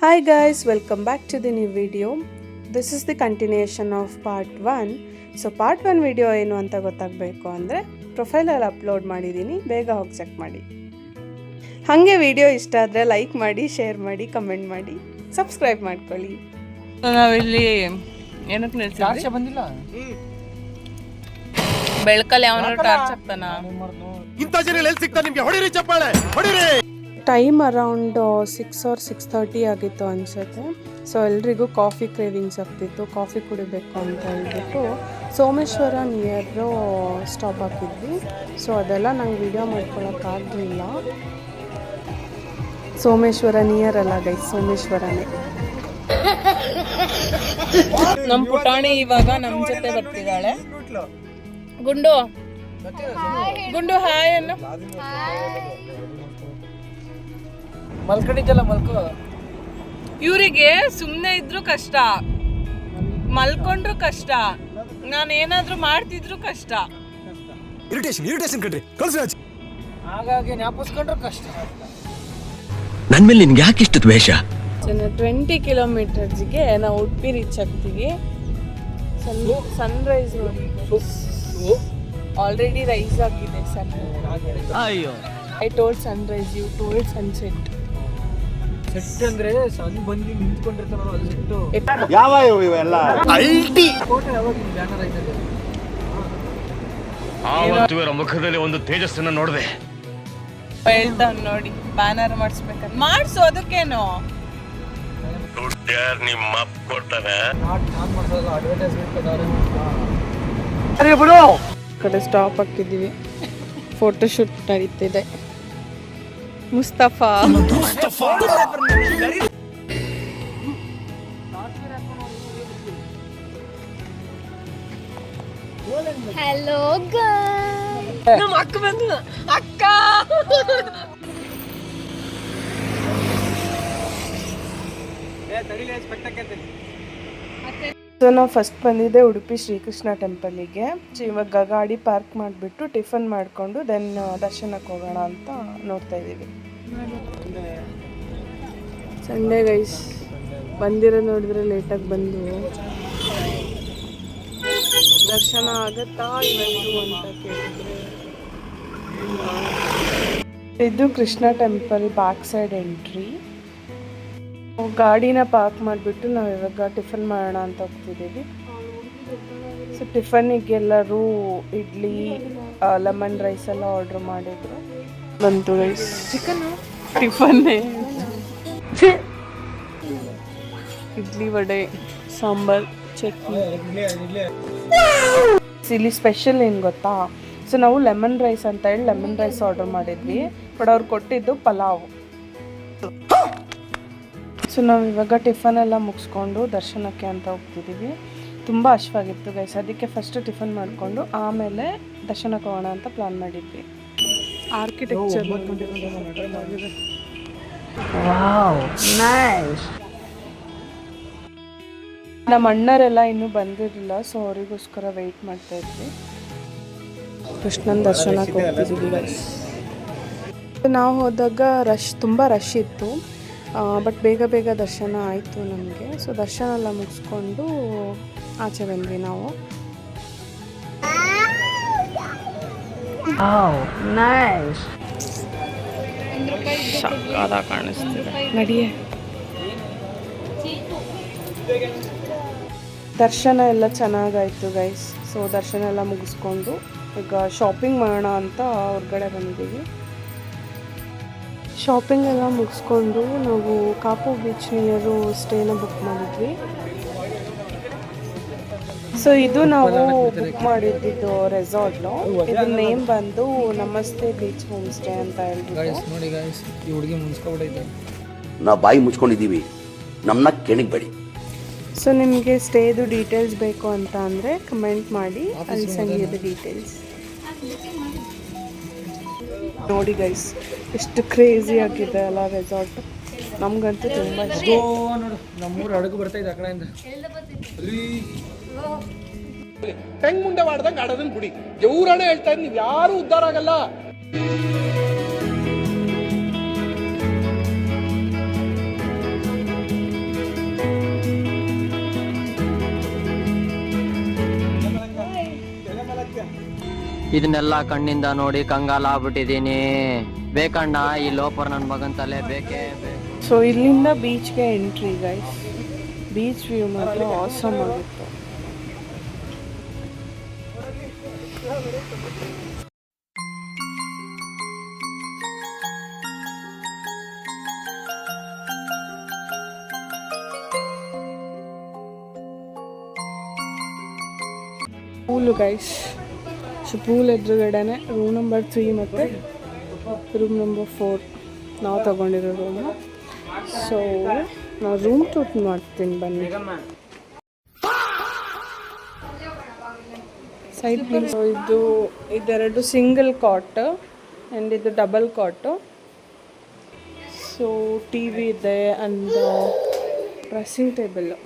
Hi guys, welcome back to the new video. This is the continuation of part 1. So part 1 video ಏನು ಅಂತ ಗೊತ್ತಾಗಬೇಕು ಅಂದರೆ ಪ್ರೊಫೈಲಲ್ಲಿ upload ಮಾಡಿದ್ದೀನಿ, ಬೇಗ ಹೋಗಿ ಚೆಕ್ ಮಾಡಿ. ಹಾಗೆ ವಿಡಿಯೋ ಇಷ್ಟ ಆದರೆ ಲೈಕ್ ಮಾಡಿ, ಶೇರ್ ಮಾಡಿ, ಕಮೆಂಟ್ ಮಾಡಿ, ಸಬ್ಸ್ಕ್ರೈಬ್ ಮಾಡ್ಕೊಳ್ಳಿ. ನಾವಿಲ್ಲಿ ಏನಕ್ಕೆ ನಿಲ್ಸಿದ್ವಿ? ಬಂದಿಲ್ಲ ಬೆಳಕಲ್ಲಿ ಅವನು ಟಾರ್ಚ್ ಹಾಕ್ತಾನ. ಇಂಥ ಜನ ಎಲ್ಲಿ ಸಿಗ್ತಾ ನಿಮ್ಗೆ? ಹೊಡಿರಿ ಚಪ್ಪಾಳೆ, ಹೊಡಿರಿ. ಟೈಮ್ ಅರೌಂಡ್ 6 or 6:30 ಆಗಿತ್ತು ಅನಿಸುತ್ತೆ. ಸೊ ಎಲ್ರಿಗೂ ಕಾಫಿ ಕ್ರೇವಿಂಗ್ಸ್ ಆಗ್ತಿತ್ತು, ಕಾಫಿ ಕುಡಿಬೇಕು ಅಂತ ಹೇಳ್ಬಿಟ್ಟು ಸೋಮೇಶ್ವರ ನಿಯರು ಸ್ಟಾಪ್ ಹಾಕಿದ್ವಿ. ಸೊ ಅದೆಲ್ಲ ನಂಗೆ ವಿಡಿಯೋ ಮಾಡ್ಕೊಳಕ್ಕಾಗಲಿಲ್ಲ. ಸೋಮೇಶ್ವರ ನಿಯರ್ ಅಲ್ಲ ಗೈಸ್, ಸೋಮೇಶ್ವರನೇ. ನಮ್ಮ ಪುಟಾಣಿ ಇವಾಗ ನಮ್ಮ ಜೊತೆ ಬರ್ತಿದ್ದಾಳೆ. ಗುಂಡು ಗುಂಡು ಹಾಯ್ ಅನ್ನು. ಮಲ್ಕೊಂಡಿದ್ದಲ್ಲ ಮಲ್ಕೋ. ಇವರಿಗೆ ಸುಮ್ಮನೆ ಇದ್ರು ಕಷ್ಟ, ಮಲ್ಕೊಂಡ್ರು ಕಷ್ಟ, ನಾನು ಏನಾದ್ರೂ ಮಾಡ್ತಿದ್ರು ಕಷ್ಟ. ಇರಿಟೇಷನ್ ಕಣ್ರಿ, ಕಳ್ಸಿ. ಹಾಗಾಗಿ ಜ್ಞಾಪಿಸ್ಕೊಂಡ್ರು ಕಷ್ಟ. ನನ್ ಮೇಲೆ ನಿನ್ಗೆ ಯಾಕೆ ಇಷ್ಟು ದ್ವೇಷ? 20 ಕಿಲೋಮೀಟರ್ಸ್ಗೆ ನಾವು ಉಡುಪಿ ರೀಚ್ ಆಗ್ತೀವಿ. ಸನ್ರೈಸ್ ನೋಡಿ, ಆಲ್ರೆಡಿ ರೈಸ್ ಆಗಿದೆ. ಅಯ್ಯೋ, I told sunrise, you told sunset. Set ಅಂದ್ರೆ ಸಣ್ಣ ಬಂದು ನಿಂತ್ಕೊಂಡಿರ್ತಾರ ಅದು ಸೆಟ್ಟು. ಯಾವ ಇವೆಲ್ಲ ಅಲ್ಟಿ ಫೋಟೋ ಯಾವಾಗ ಬ್ಯಾನರ್ ಆಯ್ತದೆ. ಆವತ್ತು ಇವರ ಮುಖದಲ್ಲಿ ಒಂದು ತೇಜಸ್ಸನ್ನ ನೋಡಿದೆ. ಹೇಳ್ತಾವ್ ನೋಡಿ, ಬ್ಯಾನರ್ ಮಾಡಿಸ್ಬೇಕಂತ ಮಾಡಿಸು. ಅದಕ್ಕೇನು ನಿಮ್ಮ ಅಪ್ಪ ಕೊಡ್ತಾರೆ. ನಾನ್ ಮಾಡ್ಸೋದು ಅಡ್ವರ್ಟೈಸ್ಮೆಂಟ್ ಅದಾರೆ. ಕಡೆ ಸ್ಟಾಪ್ ಹಾಕಿದ್ದೀವಿ, ಫೋಟೋಶೂಟ್ ನಡೀತಿದೆ. ಮುಸ್ತಫಾ ಹಲೋ ನಮ್ಮ ಅಕ್ಕ ಬಂದ. ಅಕ್ಕ ಸೊ ನಾವು ಫಸ್ಟ್ ಬಂದಿದ್ದೆ ಉಡುಪಿ ಶ್ರೀಕೃಷ್ಣ ಟೆಂಪಲಿಗೆ. ಇವಾಗ ಗಾಡಿ ಪಾರ್ಕ್ ಮಾಡಿಬಿಟ್ಟು ಟಿಫನ್ ಮಾಡಿಕೊಂಡು ದೆನ್ ದರ್ಶನಕ್ಕೆ ಹೋಗೋಣ ಅಂತ ನೋಡ್ತಾ ಇದ್ದೀವಿ. ಸಂಡೇ ಗೈಸ್, ಬಂದಿರೋ ನೋಡಿದ್ರೆ ಲೇಟಾಗಿ ಬಂದು ದರ್ಶನ ಆಗತ್ತಾ ಇವತ್ತು ಅಂತ ಕೇಳಿದ್ರೆ. ಇದು Krishna temple back side entry. ಗಾಡಿನ ಪಾರ್ಕ್ ಮಾಡಿಬಿಟ್ಟು ನಾವು ಇವಾಗ ಟಿಫನ್ ಮಾಡೋಣ ಅಂತ ಹೋಗ್ತಿದ್ದೀವಿ. ಸೊ ಟಿಫನಿಗೆ ಎಲ್ಲರೂ ಇಡ್ಲಿ, ಲೆಮನ್ ರೈಸ್ ಎಲ್ಲ ಆರ್ಡ್ರ್ ಮಾಡಿದ್ರು. ಬಂತು ರೈಸ್, ಚಿಕನ್ ಟಿಫನ್ನೇ. ಇಡ್ಲಿ, ವಡೆ, ಸಾಂಬಾರ್, ಚಟ್ನಿ. ಇಲ್ಲಿ ಸ್ಪೆಷಲ್ ಏನು ಗೊತ್ತಾ? ಸೊ ನಾವು ಲೆಮನ್ ರೈಸ್ ಅಂತ ಹೇಳಿ ಲೆಮನ್ ರೈಸ್ ಆರ್ಡರ್ ಮಾಡಿದ್ವಿ, ಬಟ್ ಅವ್ರು ಕೊಟ್ಟಿದ್ದು ಪಲಾವ್. ಸೊ ನಾವು ಇವಾಗ ಟಿಫನ್ ಎಲ್ಲ ಮುಗಿಸ್ಕೊಂಡು ದರ್ಶನಕ್ಕೆ ಅಂತ ಹೋಗ್ತಿದ್ದೀವಿ. ತುಂಬ ಹಶ್ವಾಗಿತ್ತು ಗೈಸ್, ಅದಕ್ಕೆ ಫಸ್ಟ್ ಟಿಫನ್ ಮಾಡಿಕೊಂಡು ಆಮೇಲೆ ದರ್ಶನಕ್ಕೆ ಹೋಗೋಣ ಅಂತ ಪ್ಲಾನ್ ಮಾಡಿದ್ವಿ. ಆರ್ಕಿಟೆಕ್ಚರ್ ನಮ್ಮ ಅಣ್ಣರೆಲ್ಲ ಇನ್ನೂ ಬಂದಿರಲಿಲ್ಲ, ಸೊ ಅವರಿಗೋಸ್ಕರ ವೆಯ್ಟ್ ಮಾಡ್ತಾ ಇದ್ವಿ. ಕೃಷ್ಣನ ದರ್ಶನಕ್ಕೆ ಹೋಗ್ತಿದ್ವಿ ಗೈಸ್. ನಾವು ಹೋದಾಗ ತುಂಬ ರಶ್ ಇತ್ತು, ಬಟ್ ಬೇಗ ದರ್ಶನ ಆಯಿತು ನಮಗೆ. ಸೊ ದರ್ಶನ ಎಲ್ಲ ಮುಗಿಸ್ಕೊಂಡು ಆಚೆ ಬಂದ್ವಿ ನಾವು. ಸಕ್ಕತ್ತಾಗಿ ಕಾಣಿಸ್ತಿದೆ, ನಡಿಯೇ. ದರ್ಶನ ಎಲ್ಲ ಚೆನ್ನಾಗಾಯಿತು ಗೈಸ್. ಸೊ ದರ್ಶನ ಎಲ್ಲ ಮುಗಿಸ್ಕೊಂಡು ಈಗ ಶಾಪಿಂಗ್ ಮಾಡೋಣ ಅಂತ ಹೊರಗಡೆ ಬಂದಿದ್ದೀವಿ. ಶಾಪಿಂಗ್ ಎಲ್ಲ ಮುಗಿಸ್ಕೊಂಡು ನಾವು ಕಾಪು ಬೀಚ್ ನಿಯರು ಸ್ಟೇನ ಬುಕ್ ಮಾಡಿದ್ವಿ. ಸೊ ಇದು ನಾವು ಬುಕ್ ಮಾಡಿದ್ದು ರೆಸಾರ್ಟ್ನು. ಇದ್ರ ನೇಮ್ ಬಂದು ನಮಸ್ತೆ ಬೀಚ್ ಹೋಮ್ ಸ್ಟೇ ಅಂತ ಹೇಳ್ಬಿಟ್ಟು. ನೋಡಿ ಗಾಯ್ಸ್, ಈ ಹುಡುಗಿ ಮುನ್ಸ್ಕೊಬಿಟ್ಟೈತೆ. ನಾವು ಬಾಯಿ ಮುಚ್ಕೊಂಡಿದ್ದೀವಿ, ನಮ್ಮನ್ನ ಕೆಣಗಬೇಡಿ. ಸೊ ನಿಮಗೆ ಸ್ಟೇದು ಡೀಟೇಲ್ಸ್ ಬೇಕು ಅಂತ ಅಂದರೆ ಕಮೆಂಟ್ ಮಾಡಿ, ಅಲ್ಲಿ ಸಂಗೀತ ಡೀಟೇಲ್ಸ್. ನೋಡಿ ಗೈಸ್, ಎಷ್ಟು ಕ್ರೇಜಿ ಆಗಿದೆ ಅಲ್ಲ ರೆಸಾರ್ಟ್. ನಮಗಂತೂ ತುಂಬ ಇಷ್ಟ. ನೋಡು, ನಮ್ಮೂರು ಅಡುಗೆ ಬರ್ತಾಯಿದೆ ಆ ಕಡೆಯಿಂದ. ಹೆಂಗ್ ಮುಂದೆ ಮಾಡ್ದಂಗೆ ಆಡೋದನ್ನ ಬಿಡಿ. ದೇವ್ರಾಣೆ ಹೇಳ್ತಾ ಇದ್ದೀನಿ, ನೀವು ಯಾರು ಉದ್ಧಾರ ಆಗಲ್ಲ. ಇದನ್ನೆಲ್ಲ ಕಣ್ಣಿಂದ ನೋಡಿ ಕಂಗಾಲ ಆಗ್ಬಿಟ್ಟಿದೀನಿ. ಬೇಕಣ್ಣ ಈ ಲೋಪರ್ ನನ್ನ ಮಗನ್ ತಲೆ ಬೇಕೇ ಬೇಕು. ಸೊ ಇಲ್ಲಿಂದ ಬೀಚ್ಗೆ ಎಂಟ್ರಿ ಗೈಸ್. ಬೀಚ್ ವ್ಯೂ ಮಾತ್ರ ಆಸಮ್ ಆಗಿತ್ತು. Pool guys. ಸೊ ಪೂಲ್ ಎದುರುಗಡೆನೆ ರೂಮ್ ನಂಬರ್ 3 ಮತ್ತು ರೂಮ್ ನಂಬರ್ 4 ನಾವು ತಗೊಂಡಿರೋ ರೂಮು. ಸೊ ನಾವು ರೂಮ್ ಟೂರ್ ಮಾಡ್ತೀನಿ ಬನ್ನಿ. Side please. ಇದೆರಡು ಸಿಂಗಲ್ ಕಾಟ್ ಆ್ಯಂಡ್ ಇದು double cot. So T V ಇದೆ ಆ್ಯಂಡ್ ಡ್ರೆಸ್ಸಿಂಗ್ ಟೇಬಲ್ಲು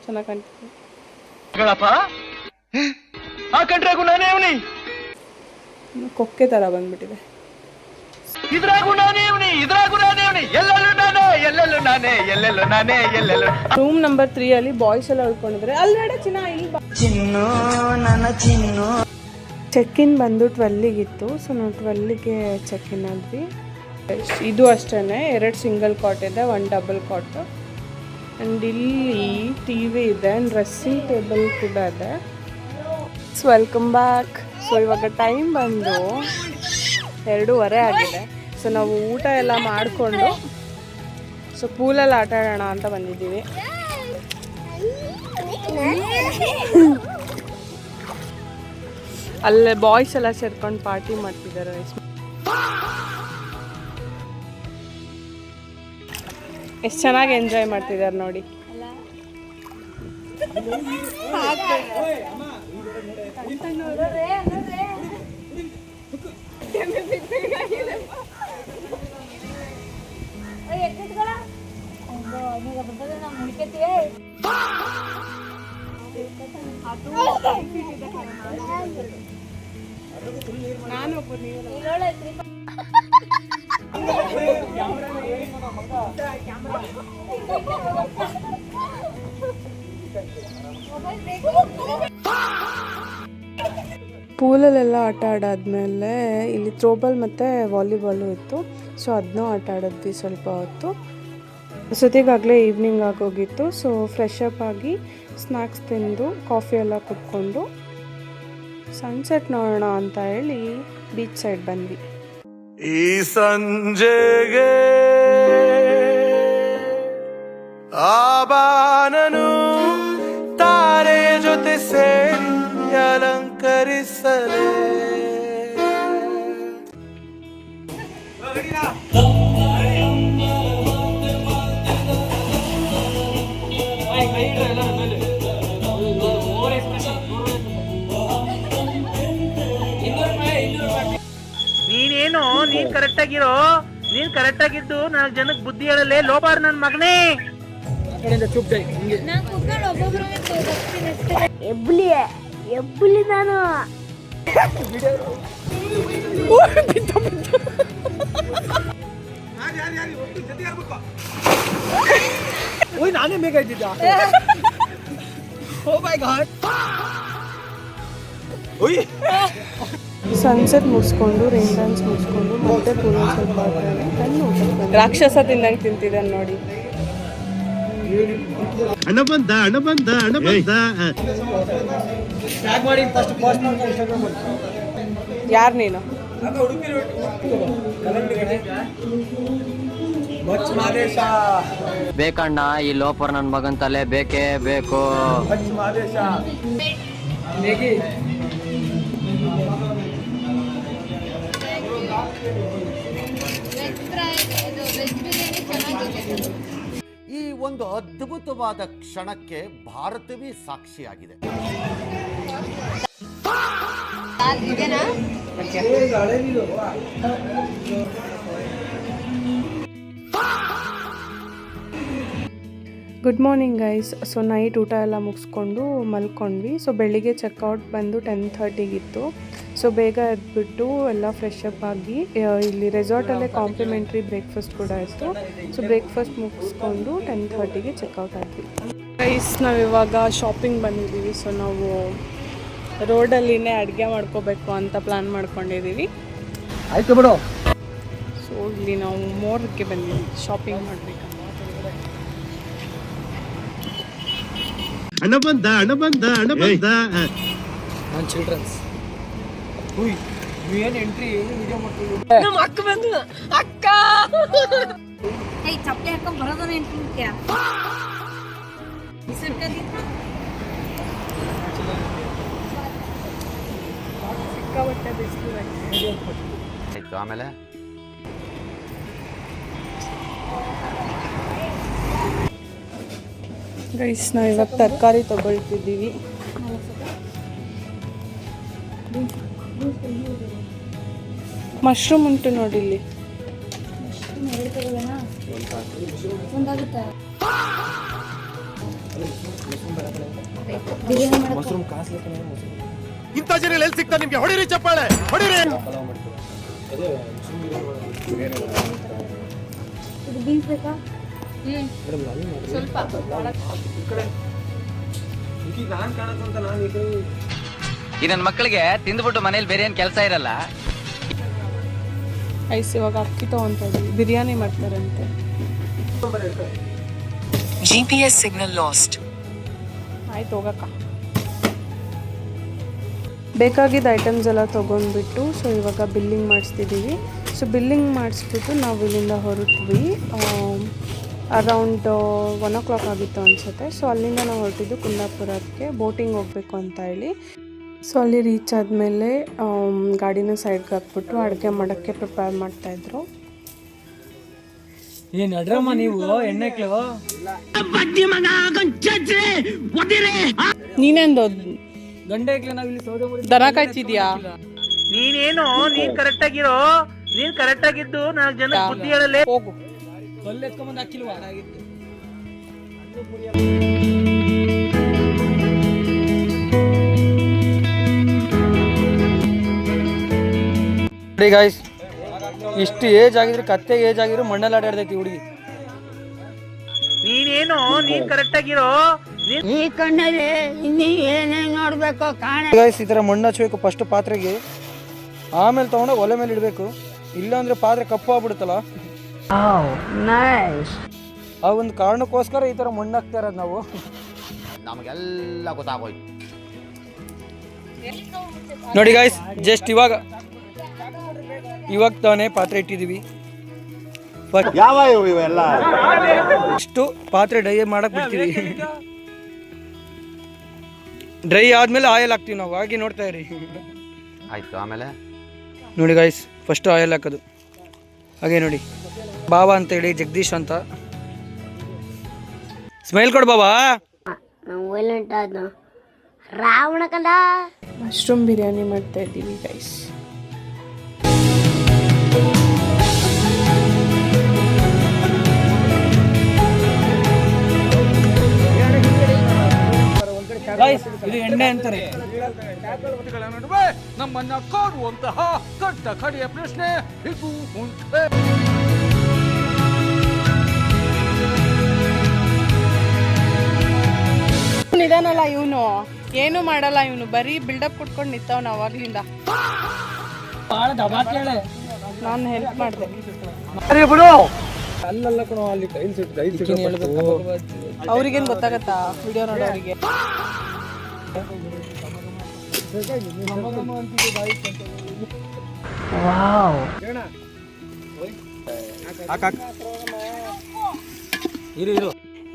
ಚೆನ್ನಾಗಿ ಕಾಣ್ತಿದೆ. ಕೊಕ್ಕೆ ಥರ ಬಂದ್ಬಿಟ್ಟಿದೆ. ರೂಮ್ ನಂಬರ್ 3 ಅಲ್ಲಿ ಬಾಯ್ಸ್ ಎಲ್ಲ ಉಳ್ಕೊಂಡಿದ್ದಾರೆ. ಅಲ್ಲೇಡೆ ಚಿನ್ನ ಇಲ್ಲಿ ಚೆಕ್ ಇನ್ ಬಂದು 12ಗಿತ್ತು. ಸೊ ನಾವು 12ಗೆ ಚೆಕ್ ಇನ್ ಆದ್ವಿ. ಇದು ಅಷ್ಟೇ, 2 ಸಿಂಗಲ್ ಕಾಟ್ ಇದೆ, 1 ಡಬಲ್ ಕಾಟು ಆ್ಯಂಡ್ ಇಲ್ಲಿ ಟಿ ವಿ ಇದೆ ಆ್ಯಂಡ್ ಡ್ರೆಸ್ಸಿಂಗ್ ಟೇಬಲ್ ಕೂಡ ಇದೆ. Welcome back. ಸೊ ಇವಾಗ ಟೈಮ್ ಬಂದು 2:30 ಆಗಿದೆ. ಸೊ ನಾವು ಊಟ ಎಲ್ಲ ಮಾಡಿಕೊಂಡು ಸೊ ಪೂಲಲ್ಲಿ ಆಟ ಆಡೋಣ ಅಂತ ಬಂದಿದ್ದೀವಿ. ಅಲ್ಲೇ ಬಾಯ್ಸ್ ಎಲ್ಲ ಸೇರ್ಕೊಂಡು ಪಾರ್ಟಿ ಮಾಡ್ತಿದ್ದಾರೆ. ಎಷ್ಟು ಚೆನ್ನಾಗಿ ಎಂಜಾಯ್ ಮಾಡ್ತಿದ್ದಾರೆ ನೋಡಿ. ಪೂಲಲ್ಲೆಲ್ಲ ಆಟ ಆಡಾದ್ಮೇಲೆ ಇಲ್ಲಿ ಥ್ರೋಬಾಲ್ ಮತ್ತು ವಾಲಿಬಾಲು ಇತ್ತು. ಸೊ ಅದನ್ನೂ ಆಟ ಆಡಿದ್ವಿ ಸ್ವಲ್ಪ ಹೊತ್ತು. ಸತಿಗಾಗಲೇ ಈವ್ನಿಂಗ್ ಆಗೋಗಿತ್ತು. ಸೊ ಫ್ರೆಶ್ ಅಪ್ ಆಗಿ ಸ್ನ್ಯಾಕ್ಸ್ ತಿಂದು ಕಾಫಿ ಎಲ್ಲ ಕುತ್ಕೊಂಡು ಸನ್ಸೆಟ್ ನೋಡೋಣ ಅಂತ ಹೇಳಿ ಬೀಚ್ ಸೈಡ್ ಬಂದ್ವಿ. ಈ ಸಂಜೆಗೆ ಆಬಾನನು ತಾರೆ ಜೊತೆ ಸೇರಿ ಅಲಂಕರಿಸಲೇ. ನೀನೇನು ನೀನ್ ಕರೆಕ್ಟ್ ಆಗಿರೋ. ನೀನ್ ಕರೆಕ್ಟ್ ಆಗಿದ್ದು 4 ಜನಕ್ಕೆ ಬುದ್ಧಿ ಹೇಳಲೇ ಲೋಬಾರ್ ನನ್ ಮಗನೇ. ಎಬ್ಬುಲಿ ನಾನು ನಾನೇ ಬೇಗ ಇದ್ದಿದ್ದ. ಓ ಮೈ ಗಾಡ್. ಸನ್ಸೆಟ್ ಮುಗಿಸ್ಕೊಂಡು ರೈನ್ ಡ್ಯಾನ್ಸ್ ಮುಗಿಸ್ಕೊಂಡು ಮತ್ತೆ ಪೂಲ್ ಸ್ವಲ್ಪ ರಾಕ್ಷಸ ತಿಂದಂಗೆ ತಿಂತಿದ್ದಾನೆ ನೋಡಿ. ಹಣ ಬಂದ ಯಾರು ನೀನು? ಬೇಕಣ್ಣ ಈ ಲೋಪರ್ ನನ್ನ ಮಗನ್ ತಲೆ ಬೇಕೇ ಬೇಕು. ಈ ಒಂದು ಅದ್ಭುತವಾದ ಕ್ಷಣಕ್ಕೆ ಭಾರತವೇ ಸಾಕ್ಷಿಯಾಗಿದೆ. Good morning guys. So night ಊಟ ಎಲ್ಲ ಮುಗಿಸ್ಕೊಂಡು ಮಲ್ಕೊಂಡ್ವಿ. ಸೊ ಬೆಳಿಗ್ಗೆ ಚೆಕ್ಔಟ್ ಬಂದು 10:30giತ್ತು. ಸೊ ಬೇಗ ಎದ್ಬಿಟ್ಟು ಎಲ್ಲ ಫ್ರೆಶ್ ಅಪ್ ಆಗಿ ಇಲ್ಲಿ ರೆಸಾರ್ಟಲ್ಲೇ ಕಾಂಪ್ಲಿಮೆಂಟ್ರಿ ಬ್ರೇಕ್ಫಾಸ್ಟ್ ಕೂಡ ಇತ್ತು. ಸೊ ಬ್ರೇಕ್ಫಾಸ್ಟ್ ಮುಗಿಸ್ಕೊಂಡು 10:30ಗೆ ಚೆಕ್ಔಟ್ ಆದ್ವಿ. ಗೈಸ್ ನಾವಿವಾಗ ಶಾಪಿಂಗ್ ಬಂದಿದ್ದೀವಿ. ಸೊ ನಾವು ರೋಡಲ್ಲಿನೇ ಅಡುಗೆ ಮಾಡ್ಕೋಬೇಕು ಅಂತ ಪ್ಲಾನ್ ಮಾಡ್ಕೊಂಡಿದ್ದೀವಿ. ಆಯ್ತು ಬಿಡು. ಸೊ ಇಲ್ಲಿ ನಾವು ಮೋರ್ಗೆ ಬಂದಿದ್ದೀವಿ ಶಾಪಿಂಗ್ ಮಾಡಬೇಕು. ಹಣ ಬಂದ ನಾನು ಚಿಲ್ಡ್ರನ್ಸ್ ಏನು ಎಂಟ್ರಿ ವಿಡಿಯೋ ಮಾಡ್ತೀವಿ. ನಮ್ಮ ಅಕ್ಕ ಬಂದು ಅಕ್ಕ ಚಪ್ಪಲಿ ಹಾಕೊಂಡ್ ಬರೋದನ್ನ ಎಂಟ್ರಿ ಸಿಕ್ಕಾಪಟ್ಟೆ ಬಿಸಿಲು. ಆಮೇಲೆ ಗೈಸ್ ನಾವು ಇವಾಗ ತರಕಾರಿ ತಗೊಳ್ತಿದ್ದೀವಿ. ಮಶ್ರೂಮ್ ಉಂಟು ನೋಡಿ ಇಲ್ಲಿ. ಇಂಥ ಜನ ಎಲ್ಲಿ ಸಿಗ್ತಾ ನಿಮ್ಗೆ? ಹೊಡಿರಿ ಚಪ್ಪಾಳೆ, ಹೊಡಿರಿ. ಈ ನನ್ನ ಮಕ್ಕಳಿಗೆ ತಿಂದ್ಬಿಟ್ಟು ಮನೇಲಿ ಬೇರೆ ಏನ್ ಕೆಲಸ ಇರಲ್ಲ. ಐಸ್ ಇವಾಗ ಅಕ್ಕಿ ತಗೊಂತ ಇದೀವಿ, ಬಿರಿಯಾನಿ ಮಾಡ್ತಾರಂತೆ. GPS signal lost. ಆಯ್ತು ಹೋಗಕ್ಕ. ಬೇಕಾಗಿದ್ದ ಐಟಮ್ಸ್ ಎಲ್ಲ ತೊಗೊಂಡ್ಬಿಟ್ಟು ಸೊ ಇವಾಗ ಬಿಲ್ಲಿಂಗ್ ಮಾಡಿಸ್ತಿದ್ದೀವಿ. ಸೊ ಬಿಲ್ಲಿಂಗ್ ಮಾಡಿಸ್ಬಿಟ್ಟು ನಾವು ಇಲ್ಲಿಂದ ಹೊರಟ್ವಿ. ಅರೌಂಡ್ 1 o'clock ಆಗಿತ್ತು ಅನಿಸುತ್ತೆ. ಸೊ ಅಲ್ಲಿಂದ ನಾವು ಹೊರಟಿದ್ದು ಕುಂದಾಪುರಕ್ಕೆ ಬೋಟಿಂಗ್ ಹೋಗಬೇಕು ಅಂತ ಹೇಳಿ. ಸೊ ಅಲ್ಲಿ ರೀಚ್ ಆದಮೇಲೆ ಗಾಡಿನ ಸೈಡ್ಗೆ ಹಾಕ್ಬಿಟ್ಟು ಅಡುಗೆ ಮಾಡೋಕ್ಕೆ ಪ್ರಿಪೇರ್ ಮಾಡ್ತಾಯಿದ್ರು. ಏನು ಅಡ್ರಮ್ಮ ನೀವು ಎಣ್ಣೆಕ್ಲು ನೀನೆಂದು ಗಂಡೆಕ್ಲೆ ನಾವು ಇಲ್ಲಿ ಸೌದೆ ದನ ಕಾಯ್ತಿದ್ಯಾ? ನೀನ್ ಕರೆಕ್ಟ್ ಆಗಿರೋ. ನೀನ್ ಕರೆಕ್ಟ್ ಆಗಿದ್ದು 4 ಜನ ಬುದ್ಧಿ ಹೇಳಲೇ. ಹೋಗು. ಕಲ್ಲು ಎತ್ಕೊಂಬಂದು ಹಾಕಿಲ್ವಾ? ನೋಡಿ ಗಾಯ್ಸ್, ಇಷ್ಟು ಏಜ್ ಆಗಿದ್ರು ಕತ್ತೆಗೆ ಏಜ್ ಆಗಿದ್ರು ಮಣ್ಣಲ್ಲಿ ಆಡಾಡ್ದೈತಿ ಹುಡುಗಿ. ನೀನ್ ಕರೆಕ್ಟ್ ಆಗಿರೋ. ಈ ಕಣ್ಣಲ್ಲಿ ಇನ್ನೀ ಏನೇನ್ ನೋಡ್ಬೇಕು ಕಾಣ. ಗಾಯ್ಸ್ ಈ ಥರ ಮಣ್ಣು ಹಚ್ಬೇಕು ಫಸ್ಟ್ ಪಾತ್ರೆಗೆ, ಆಮೇಲೆ ತೊಗೊಂಡು ಒಲೆ ಮೇಲೆ ಇಡಬೇಕು. ಇಲ್ಲಾಂದ್ರೆ ಪಾತ್ರೆ ಕಪ್ಪು ಆಗ್ಬಿಡುತ್ತಲ್ಲ. ಆ ಒಂದು ಕಾರಣಕ್ಕೋಸ್ಕರ ಈ ಥರ ಮಣ್ಣು ಹಾಕ್ತಾ ಇರೋದು ನಾವು. ನಮಗೆಲ್ಲ ಗೊತ್ತಾಗೋಯ್ತು. ನೋಡಿ ಗಾಯ್ಸ್, ಜಸ್ಟ್ ಇವಾಗ ತಾನೇ ಪಾತ್ರೆ ಇಟ್ಟಿದ್ದೀವಿ. ಯಾವ ಇವೆಲ್ಲ ಇಷ್ಟು ಪಾತ್ರೆ ಡ್ರೈ ಮಾಡಕ್ ಬಿಡ್ತೀವಿ. ಡ್ರೈ ಆದ್ಮೇಲೆ ಆಯಿಲ್ ಹಾಕ್ತೀವಿ ನಾವು. ಹಾಗೆ ನೋಡ್ತಾ ಇರಿ. ಆಯ್ತು ಆಮೇಲೆ ನೋಡಿ ಗಾಯ್ಸ್, ಫಸ್ಟ್ ಆಯಿಲ್ ಹಾಕೋದು. ಹಾಗೆ ನೋಡಿ, ಬಾಬಾ ಅಂತೇಳಿ ಜಗದೀಶ್ ಅಂತ. ಸ್ಮೈಲ್ ಕೊಡು ಬಾಬಾ. ರಾವಣ ಕಂದ ಮಶ್ರೂಮ್ ಬಿರಿಯಾನಿ ಮಾಡ್ತಾ ಇದ್ದೀವಿ ಗೈಸ್. ಇದು ಎಣ್ಣೆ ಅಂತಾರೆ. ನಮ್ಮನ್ನ ಕಾಡುವಂತಹ ಕಟ್ಟ ಕಡೆಯ ಪ್ರಶ್ನೆ ಇದು ಉಂಟೆ. ನಿಧಾನಲ್ಲ ಇವನು, ಏನು ಮಾಡಲ್ಲ ಇವನು, ಬರೀ ಬಿಲ್ಡಪ್ ಕೊಟ್ಕೊಂಡು ನಿಂತವನು ಅವಾಗ್ಲಿಂದ. ನಾನು ಹೆಲ್ಪ್ ಮಾಡಿದೆ. ಅಲ್ಲಲ್ಲ ಕಣೋ, ಅಲ್ಲಿ ಅವ್ರಿಗೇನು ಗೊತ್ತಾಗತ್ತಾ ವಿಡಿಯೋ ನೋಡೋರಿಗೆ?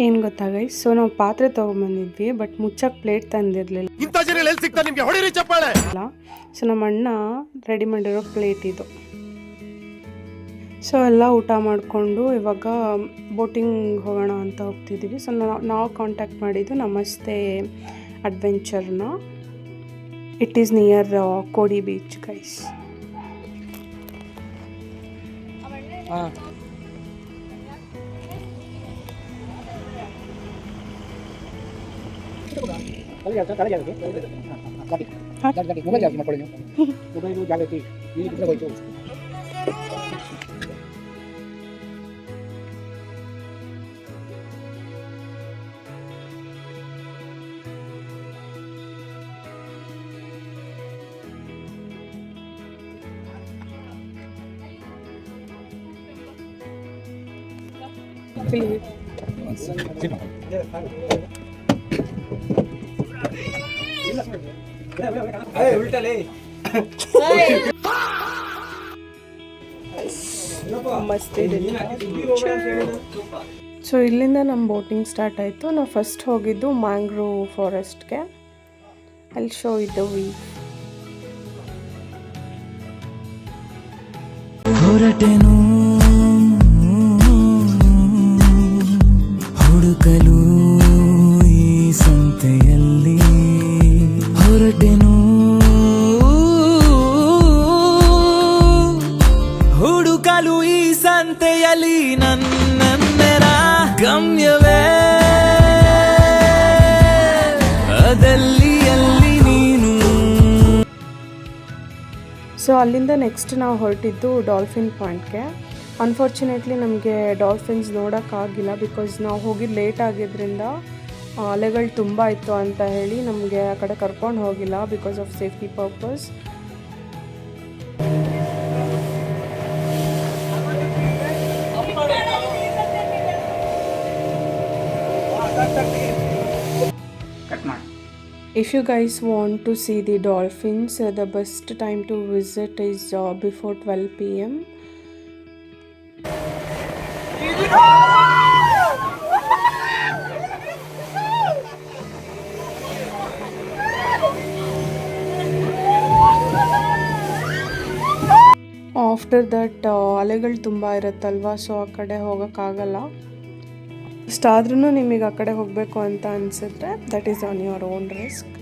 ಏನು ಗೊತ್ತಾ ಗೈಸ್, ಸೊ ನಾವು ಪಾತ್ರೆ ತೊಗೊಂಬಂದಿದ್ವಿ, ಬಟ್ ಮುಚ್ಚಕ್ಕೆ ಪ್ಲೇಟ್ ತಂದಿರಲಿಲ್ಲ. ಇಂಥ ಜನ ಎಲ್ಲಿ ಸಿಗ್ತಾ ನಿಮ್ಗೆ? ಹೊಡಿರಿ ಚಪ್ಪಾಳೆ. ಸೊ ನಮ್ಮ ಅಣ್ಣ ರೆಡಿ ಮಾಡಿರೋ ಪ್ಲೇಟ್ ಇದು. ಸೊ ಎಲ್ಲ ಊಟ ಮಾಡಿಕೊಂಡು ಇವಾಗ ಬೋಟಿಂಗ್ ಹೋಗೋಣ ಅಂತ ಹೋಗ್ತಿದ್ದೀವಿ. ಸೊ ನಾವು ಕಾಂಟ್ಯಾಕ್ಟ್ ಮಾಡಿದ್ದು ನಮಸ್ತೆ ಅಡ್ವೆಂಚರ್ನ. It is near Kodi beach guys. ಹಾಂ, ಮಸ್ತ್ ಇದೆ. ಸೊ ಇಲ್ಲಿಂದ ನಮ್ಮ ಬೋಟಿಂಗ್ ಸ್ಟಾರ್ಟ್ ಆಯಿತು. ನಾವು ಫಸ್ಟ್ ಹೋಗಿದ್ದು ಮ್ಯಾಂಗ್ರೋವ್ ಫಾರೆಸ್ಟ್ಗೆ. ಅಲ್ಲಿ ಶೋ ಇದ್ದು ಹೊರಟೆನು ಹುಡುಕಲು ಈ ಸಂತೆಯಲ್ಲಿ, ಹೊರಟೆನು ಹುಡುಕಲು ಈ ಸಂತೆಯಲ್ಲಿ ನನ್ನೆರ ಗಮ್ಯವೇ ಅದಲ್ಲಿ ಅಲ್ಲಿ ನೀನು. ಸೊ ಅಲ್ಲಿಂದ ನೆಕ್ಸ್ಟ್ ನಾವು ಹೊರಟಿದ್ದು ಡಾಲ್ಫಿನ್ ಪಾಯಿಂಟ್ಗೆ. ಅನ್ಫಾರ್ಚುನೇಟ್ಲಿ ನಮಗೆ ಡಾಲ್ಫಿನ್ಸ್ ನೋಡೋಕ್ಕಾಗಿಲ್ಲ, ಬಿಕಾಸ್ ನಾವು ಹೋಗಿದ್ದು ಲೇಟ್ ಆಗಿದ್ದರಿಂದ ಅಲೆಗಳು ತುಂಬ ಇತ್ತು ಅಂತ ಹೇಳಿ ನಮಗೆ ಆ ಕಡೆ ಕರ್ಕೊಂಡು ಹೋಗಿಲ್ಲ because of safety purpose. If you guys want to see the dolphins, the best time to visit is before 12 p.m. After that ಅಲೆಗಳು ತುಂಬ ಇರುತ್ತಲ್ವ, ಸೊ ಆ ಕಡೆ ಹೋಗೋಕ್ಕಾಗಲ್ಲ. ಅಷ್ಟಾದ್ರೂ ನಿಮಗೆ ಆ ಕಡೆ ಹೋಗಬೇಕು ಅಂತ ಅನಿಸಿದ್ರೆ that is on your own risk.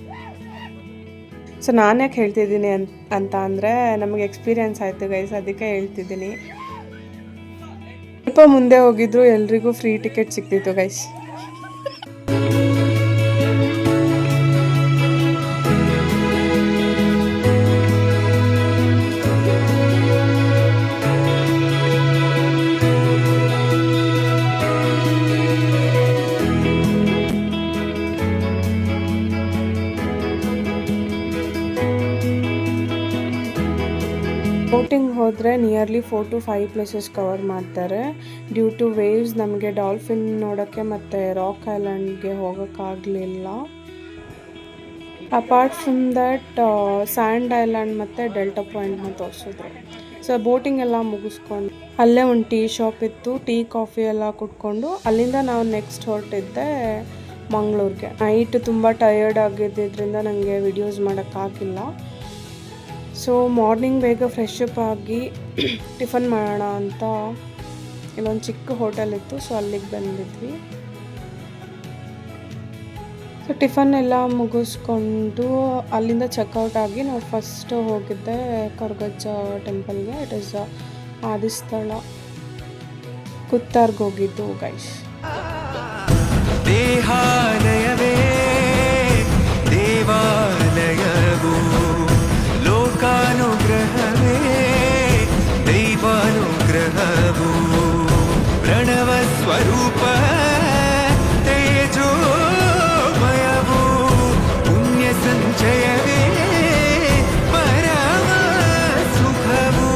So ನಾನು ಯಾಕೆ ಹೇಳ್ತಿದ್ದೀನಿ ಅಂತ ಅಂದರೆ ನಮಗೆ ಎಕ್ಸ್ಪೀರಿಯನ್ಸ್ ಆಯಿತು ಗೈಸ್, ಅದಕ್ಕೆ ಹೇಳ್ತಿದ್ದೀನಿ. ಸ್ವಲ್ಪ ಮುಂದೆ ಹೋಗಿದ್ರು ಎಲ್ರಿಗೂ ಫ್ರೀ ಟಿಕೆಟ್ ಸಿಗ್ತಿತ್ತು ಗೈಸ್. ಬೋಟಿಂಗ್ ಹೋದರೆ ನಿಯರ್ಲಿ 4 to 5 ಪ್ಲೇಸಸ್ ಕವರ್ ಮಾಡ್ತಾರೆ. ಡ್ಯೂ ಟು ವೇವ್ಸ್ ನಮಗೆ ಡಾಲ್ಫಿನ್ ನೋಡೋಕ್ಕೆ ಮತ್ತು ರಾಕ್ ಐಲ್ಯಾಂಡ್ಗೆ ಹೋಗೋಕ್ಕಾಗಲಿಲ್ಲ. Apart from that sand island ಮತ್ತು ಡೆಲ್ಟಾ ಪಾಯಿಂಟ್ನ ತೋರಿಸಿದ್ರು. ಸೊ ಬೋಟಿಂಗ್ ಎಲ್ಲ ಮುಗಿಸ್ಕೊಂಡು ಅಲ್ಲೇ ಒಂದು ಟೀ ಶಾಪ್ ಇತ್ತು, ಟೀ ಕಾಫಿ ಎಲ್ಲ ಕುಟ್ಕೊಂಡು ಅಲ್ಲಿಂದ ನಾವು ನೆಕ್ಸ್ಟ್ ಹೊರಟಿದ್ದೆ ಮಂಗಳೂರಿಗೆ. ನೈಟ್ ತುಂಬ ಟಯರ್ಡ್ ಆಗಿದ್ದರಿಂದ ನನಗೆ ವಿಡಿಯೋಸ್ ಮಾಡೋಕ್ಕಾಗಿಲ್ಲ. ಸೊ ಮಾರ್ನಿಂಗ್ ಬೇಗ ಫ್ರೆಶ್ ಅಪ್ ಆಗಿ ಟಿಫನ್ ಮಾಡೋಣ ಅಂತ ಇಲ್ಲೊಂದು ಚಿಕ್ಕ ಹೋಟೆಲ್ ಇತ್ತು, ಸೊ ಅಲ್ಲಿಗೆ ಬಂದಿದ್ವಿ. ಸೊ ಟಿಫನ್ ಎಲ್ಲ ಮುಗಿಸ್ಕೊಂಡು ಅಲ್ಲಿಂದ ಚೆಕ್ಔಟ್ ಆಗಿ ನಾವು ಫಸ್ಟ್ ಹೋಗಿದ್ದೆ ಕೊರಗಜ್ಜ ಟೆಂಪಲ್ಗೆ. ಇಟ್ ಈಸ್ ಆದಿಸ್ಥಳ, ಕುತ್ತಾರ್ಗೆ ಹೋಗಿದ್ದು ಗೈಸ್. ದೇಹಾಲಯವೇ ದೇವಾಲಯವು, ಲೋಕಾನುಗ್ರಹವೇ ದೈವಾನುಗ್ರಹವು, ಪ್ರಣವ ಸ್ವರೂಪ ತೇಜೋಮಯವು, ಪುಣ್ಯ ಸಂಚಯವೇ ಪರಮ ಸುಖವು,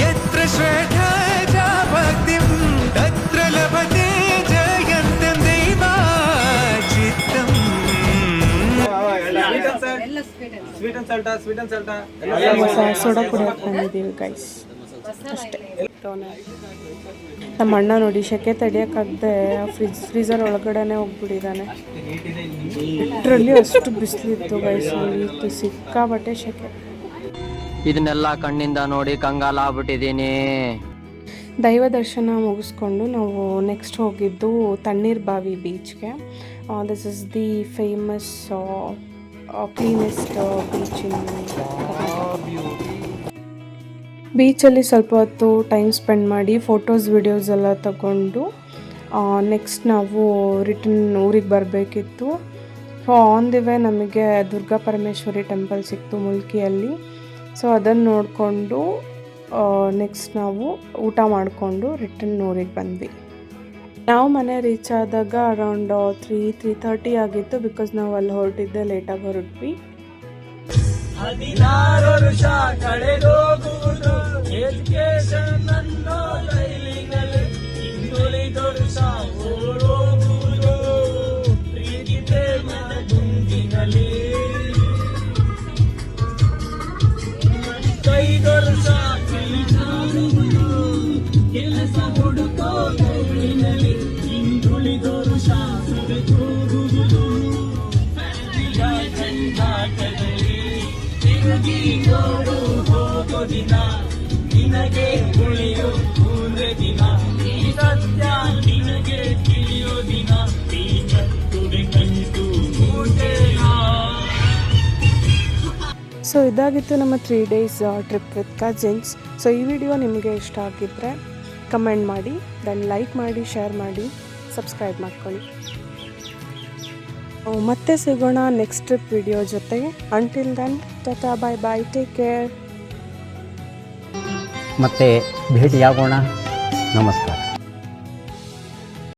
ಯತ್ರ ಶ್ರದ್ಧಾ ಚ ಭಕ್ತಿಂ ತತ್ರ ಲಭತೆ ಜಯಂತಂ ದೈವಾಚಿತ್ತಂ. ಸೋಡಾ ಕುಡಿಯೋಕೆ ಬಂದಿದ್ದೀವಿ ಗೈಸ್ ಅಷ್ಟೇ. ನಮ್ಮ ಅಣ್ಣ ನೋಡಿ ಶೆಕೆ ತಡಿಯೋಕ್ಕಾಗದೆ ಫ್ರೀಸರ್ ಒಳಗಡೆನೆ ಹೋಗ್ಬಿಟ್ಟಿದ್ದಾನೆ. ಲಿಟ್ರಲಿ ಅಷ್ಟು ಬಿಸಿಲಿತ್ತು ಗೈಸ್, ಅಲ್ಲಿ ಸಿಕ್ಕಾಬಟ್ಟೆ ಶೆಕೆ. ಇದನ್ನೆಲ್ಲ ಕಣ್ಣಿಂದ ನೋಡಿ ಕಂಗಾಲಾಗ್ಬಿಟ್ಟಿದ್ದೀನಿ. ದೈವ ದರ್ಶನ ಮುಗಿಸ್ಕೊಂಡು ನಾವು ನೆಕ್ಸ್ಟ್ ಹೋಗಿದ್ದು ತಣ್ಣೀರ್ ಬಾವಿ ಬೀಚ್ಗೆ. This is the famous cleanest beach in ಬೀಚಲ್ಲಿ ಸ್ವಲ್ಪ ಹೊತ್ತು ಟೈಮ್ ಸ್ಪೆಂಡ್ ಮಾಡಿ ಫೋಟೋಸ್ ವಿಡಿಯೋಸ್ ಎಲ್ಲ ತಗೊಂಡು ನೆಕ್ಸ್ಟ್ ನಾವು ರಿಟರ್ನ್ ಊರಿಗೆ ಬರಬೇಕಿತ್ತು. ಸೊ ಆನ್ ದಿ ವೇ ನಮಗೆ ದುರ್ಗಾ ಪರಮೇಶ್ವರಿ ಟೆಂಪಲ್ ಸಿಕ್ತು ಮುಲ್ಕಿಯಲ್ಲಿ. ಸೊ ಅದನ್ನು ನೋಡಿಕೊಂಡು ನೆಕ್ಸ್ಟ್ ನಾವು ಊಟ ಮಾಡಿಕೊಂಡು ರಿಟರ್ನ್ ಊರಿಗೆ ಬಂದ್ವಿ. ನಾವು ಮನೆ ರೀಚ್ ಆದಾಗ ಅರೌಂಡ್ 3:30 ಆಗಿತ್ತು, ಬಿಕಾಸ್ ನಾವು ಅಲ್ಲಿ ಹೊರಟಿದ್ದೆ ಲೇಟಾಗಿ ಹೊರಟ್ವಿ. 16 ವರ್ಷ ಕಳೆದೋಗುವುದು ಎಜುಕೇಶನ್ ಅನ್ನೋ ಲೈಲಿನಲ್ಲಿ ಸೊ ಇದಾಗಿತ್ತು ನಮ್ಮ 3 days trip with cousins. So ಈ ವಿಡಿಯೋ ನಿಮಗೆ ಇಷ್ಟ ಆಗಿದ್ದರೆ ಕಮೆಂಟ್ ಮಾಡಿ, ದೆನ್ ಲೈಕ್ ಮಾಡಿ, ಶೇರ್ ಮಾಡಿ, ಸಬ್ಸ್ಕ್ರೈಬ್ ಮಾಡ್ಕೊಳ್ಳಿ. ಮತ್ತೆ ಸಿಗೋಣ ನೆಕ್ಸ್ಟ್ ಟ್ರಿಪ್ ವಿಡಿಯೋ ಜೊತೆಗೆ. Until then tata, bye bye, take care. ಮತ್ತೆ ಭೇಟಿಯಾಗೋಣ. ನಮಸ್ಕಾರ.